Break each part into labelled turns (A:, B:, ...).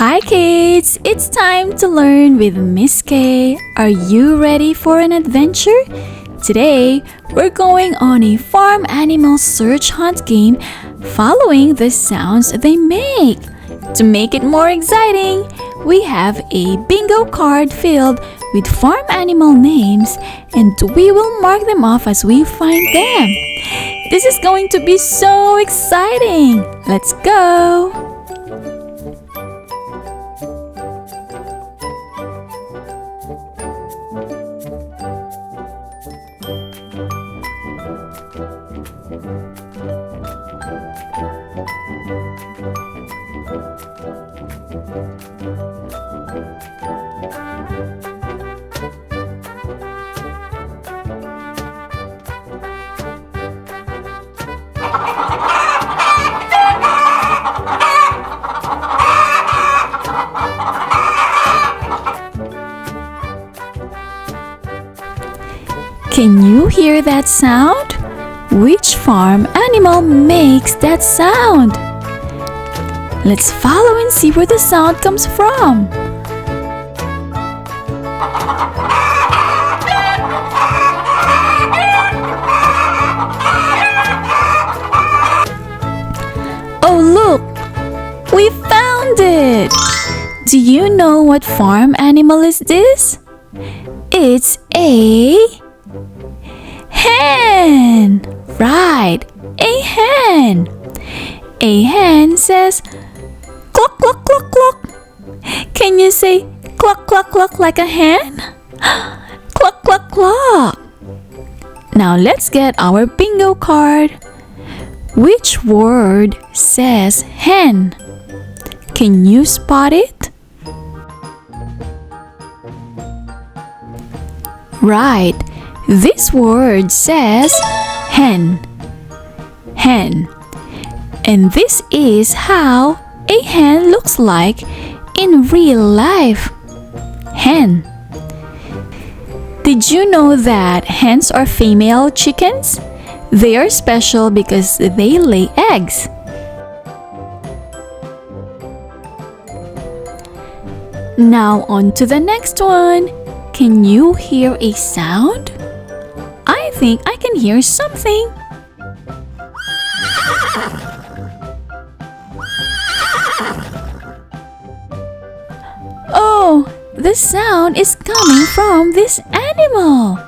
A: Hi kids! It's time to learn with Miss Kaye. Are you ready for an adventure? Today, we're going on a farm animal search hunt game following the sounds they make. To make it more exciting, we have a bingo card filled with farm animal names and we will mark them off as we find them. This is going to be so exciting! Let's go! Can you hear that sound? Which farm animal makes that sound? Let's follow and see where the sound comes from. Oh look! We found it! Do you know what farm animal is this? It's a hen! Right, a hen! A hen says cluck cluck cluck cluck. Can you say cluck cluck cluck like a hen? Cluck cluck cluck. Now let's get our bingo card. Which word says hen? Can you spot it? Right. This word says hen. Hen. And this is how a hen looks like in real life. Hen. Did you know that hens are female chickens? They are special because they lay eggs. Now on to the next one. Can you hear a sound? I think I can hear something. Oh, the sound is coming from this animal.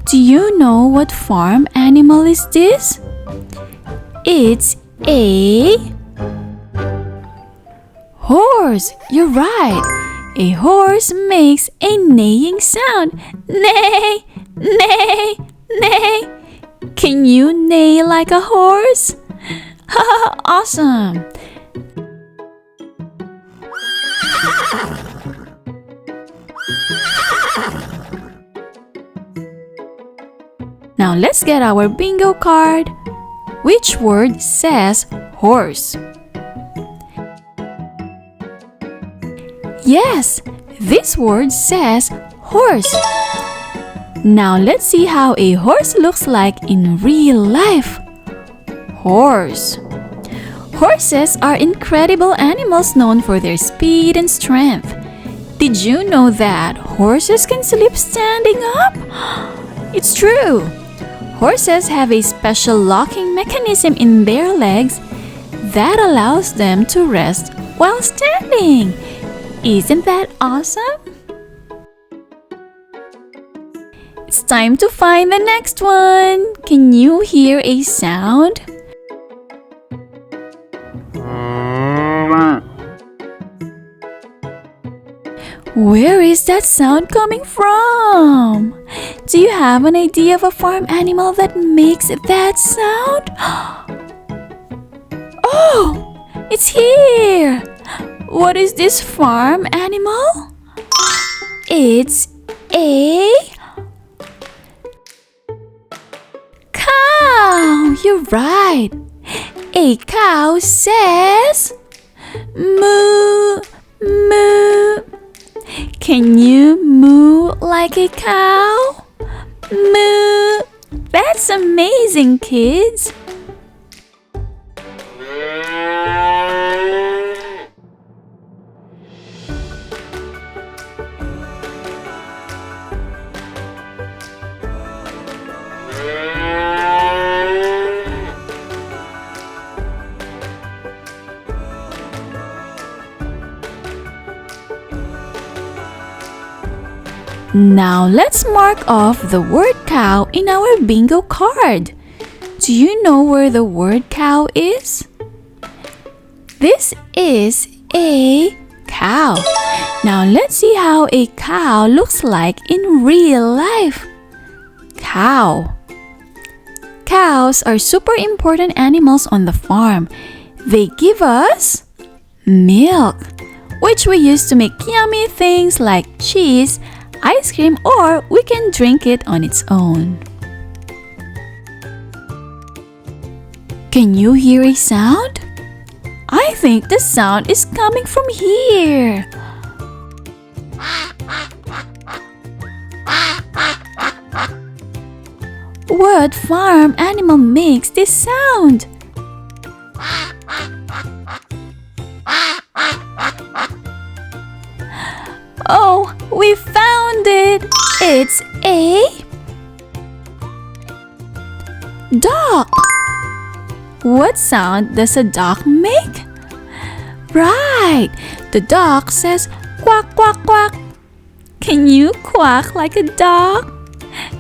A: Do you know what farm animal is this? It's a horse. You're right. A horse makes a neighing sound. Neigh, neigh, neigh. Can you neigh like a horse? Awesome! Now let's get our bingo card. Which word says horse? Yes, this word says horse. Now let's see how a horse looks like in real life. Horse. Horses are incredible animals known for their speed and strength. Did you know that horses can sleep standing up? It's true. Horses have a special locking mechanism in their legs that allows them to rest while standing. Isn't that awesome? It's time to find the next one. Can you hear a sound? Where is that sound coming from? Do you have an idea of a farm animal that makes that sound? Oh, it's here! What is this farm animal? It's a cow! You're right! A cow says moo, moo. Can you moo like a cow? Moo! That's amazing, kids! Now let's mark off the word cow in our bingo card. Do you know where the word cow is? This is a cow. Now let's see how a cow looks like in real life. Cow. Cows are super important animals on the farm. They give us milk, which we use to make yummy things like cheese, ice cream, or we can drink it on its own. Can you hear a sound? I think the sound is coming from here. What farm animal makes this sound? Oh, we found it! It's a duck. What sound does a duck make? Right! The duck says quack, quack, quack. Can you quack like a duck?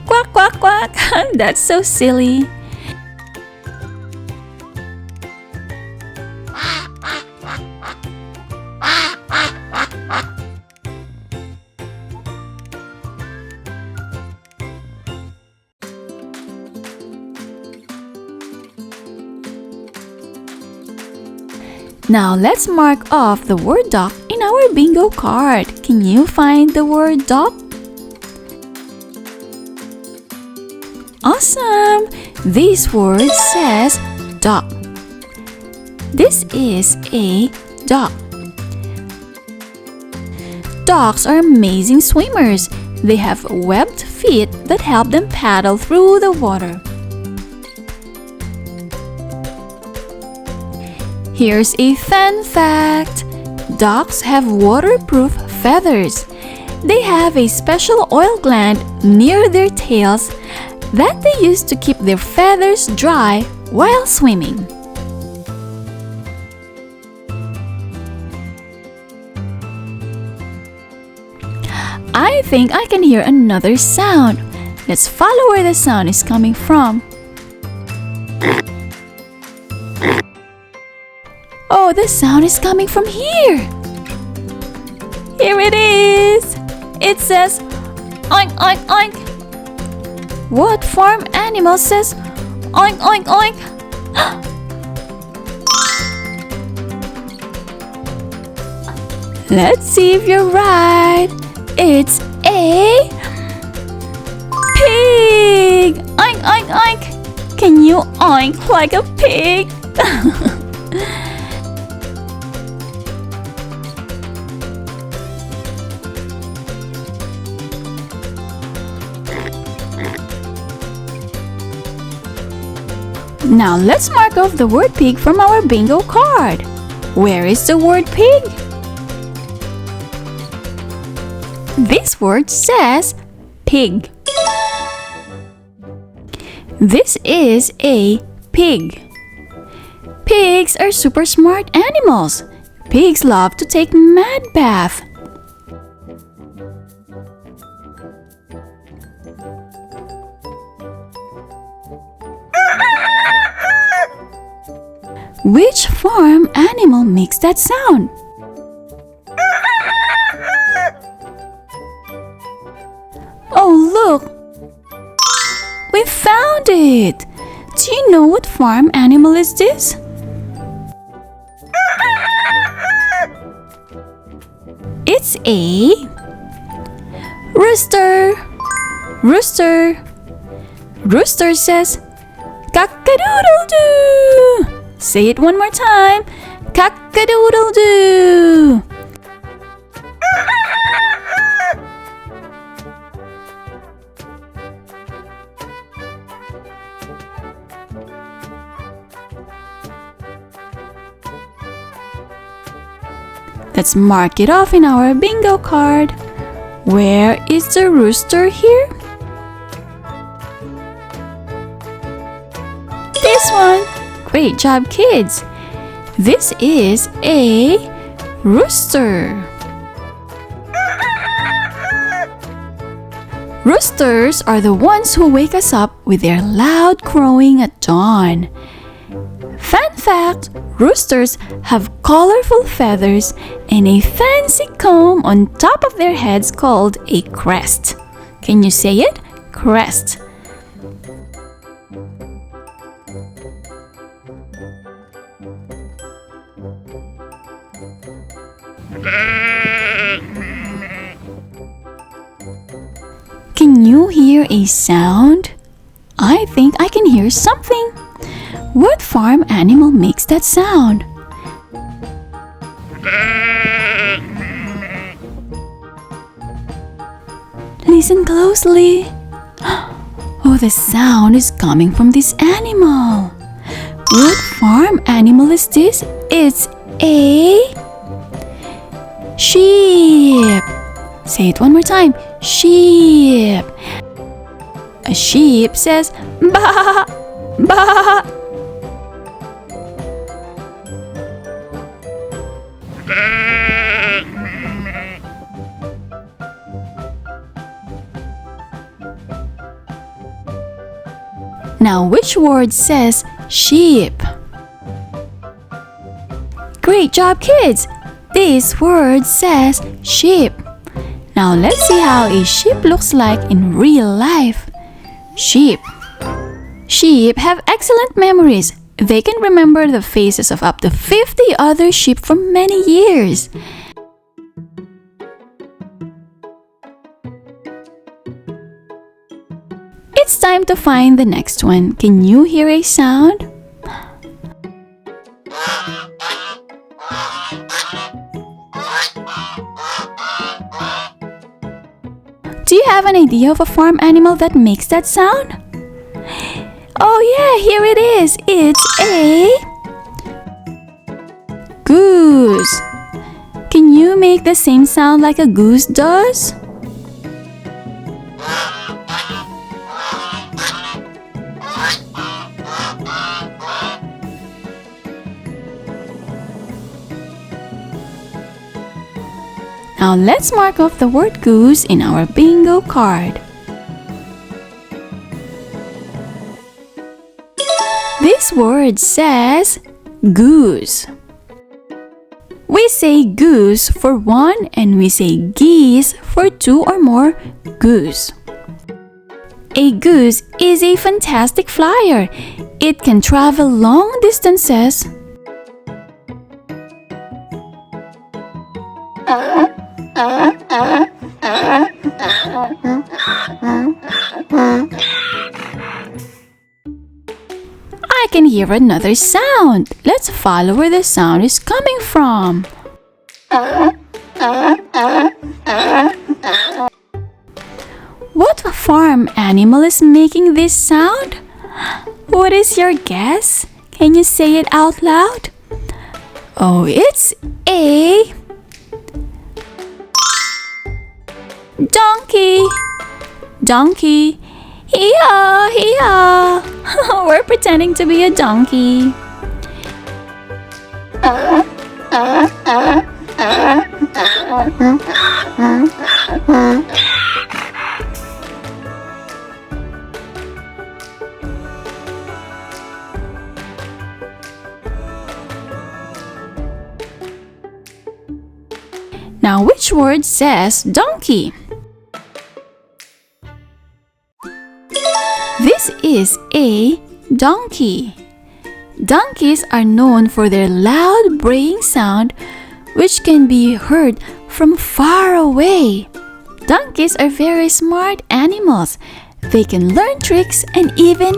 A: Quack, quack, quack. That's so silly. Now let's mark off the word duck in our bingo card. Can you find the word duck? Awesome! This word says duck. This is a duck. Ducks are amazing swimmers. They have webbed feet that help them paddle through the water. Here's a fun fact. Ducks have waterproof feathers. They have a special oil gland near their tails that they use to keep their feathers dry while swimming. I think I can hear another sound. Let's follow where the sound is coming from. Oh, the sound is coming from here. Here it is. It says oink, oink, oink. What farm animal says oink, oink, oink? Let's see if you're right. It's a pig. Oink, oink, oink. Can you oink like a pig? Now let's mark off the word pig from our bingo card. Where is the word pig? This word says pig. This is a pig. Pigs are super smart animals. Pigs love to take mud bath. Which farm animal makes that sound? Oh, look! We found it! Do you know what farm animal is this? It's a rooster. Rooster. Rooster says, cock-a-doodle-doo. Say it one more time. Cock-a-doodle-doo. Let's mark it off in our bingo card. Where is the rooster here? This one. Great job, kids. This is a rooster. Roosters are the ones who wake us up with their loud crowing at dawn. Fun fact, roosters have colorful feathers and a fancy comb on top of their heads called a crest. Can you say it? Crest. Can you hear a sound? I think I can hear something. What farm animal makes that sound? Listen closely. Oh, the sound is coming from this animal. What farm animal is this? It's a sheep. Say it one more time. Sheep. A sheep says ba, ba. Now, which word says sheep? Great job, kids! This word says sheep. Now, let's see how a sheep looks like in real life. Sheep. Sheep have excellent memories. They can remember the faces of up to 50 other sheep for many years. It's time to find the next one. Can you hear a sound? Do you have an idea of a farm animal that makes that sound? Oh yeah, here it is. It's a goose. Can you make the same sound like a goose does? Now let's mark off the word goose in our bingo card. This word says goose. We say goose for one and we say geese for two or more goose. A goose is a fantastic flyer. It can travel long distances. I can hear another sound. Let's follow where the sound is coming from. What farm animal is making this sound? What is your guess? Can you say it out loud? Oh, it's a donkey. Donkey. Hee-haw, hee-haw. We're pretending to be a donkey. Now, which word says donkey? This is a donkey. Donkeys are known for their loud braying sound, which can be heard from far away. Donkeys are very smart animals. They can learn tricks and even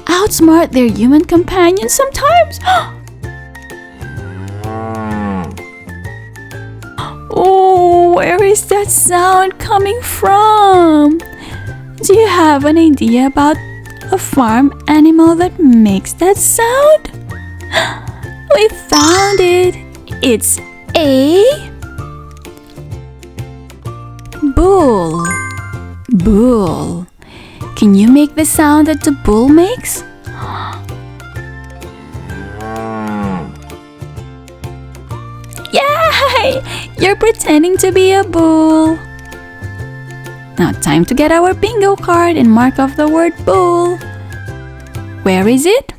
A: outsmart their human companions sometimes. Oh, where is that sound coming from? Do you have an idea about a farm animal that makes that sound? We found it! It's a bull. Bull. Can you make the sound that the bull makes? Yay! You're pretending to be a bull. Now time to get our bingo card and mark off the word bull. Where is it?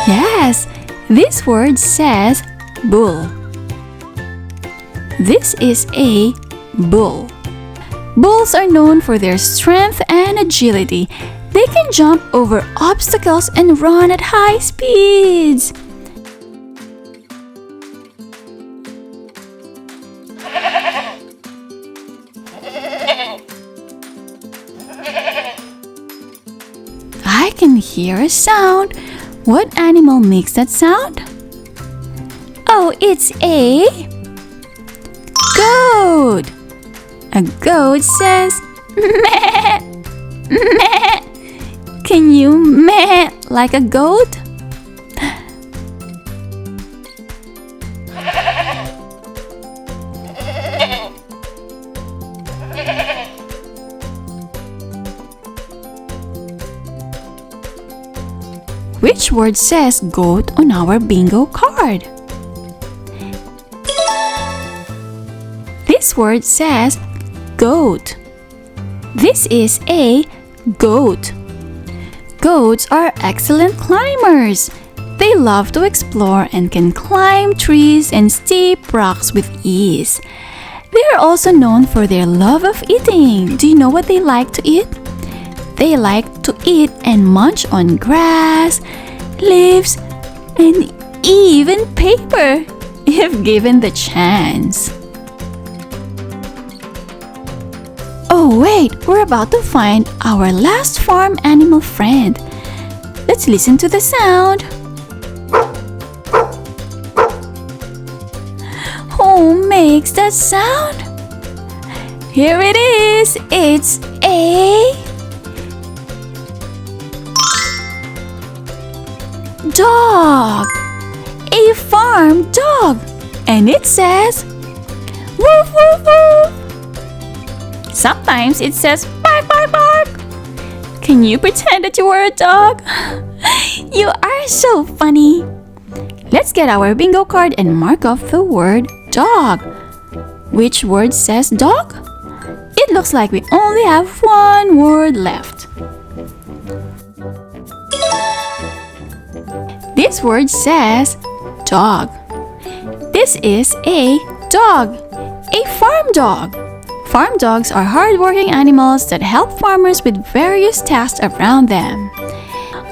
A: Yes, this word says bull. This is a bull. Bulls are known for their strength and agility. They can jump over obstacles and run at high speeds. I can hear a sound. What animal makes that sound? Oh, it's a goat. A goat says meh, meh. Can you meh like a goat? Which word says goat on our bingo card? This word says goat. This is a goat. Goats are excellent climbers. They love to explore and can climb trees and steep rocks with ease. They are also known for their love of eating. Do you know what they like to eat? They like to eat and munch on grass, leaves, and even paper, if given the chance. Oh wait, we're about to find our last farm animal friend. Let's listen to the sound. Who makes that sound? Here it is. It's a dog. A farm dog. And it says woof woof woof. Sometimes it says bark bark bark. Can you pretend that you were a dog? You are so funny. Let's get our bingo card and mark off the word dog. Which word says dog? It looks like we only have one word left. This word says dog. This is a dog, a farm dog. Farm dogs are hardworking animals that help farmers with various tasks around them.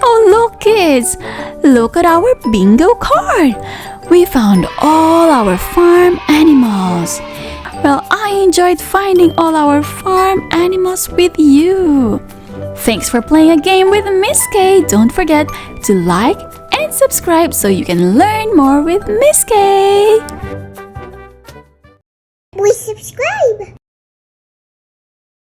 A: Oh, look, kids! Look at our bingo card! We found all our farm animals. Well, I enjoyed finding all our farm animals with you. Thanks for playing a game with Miss Kaye. Don't forget to like and subscribe so you can learn more with Miss Kaye.
B: Please subscribe.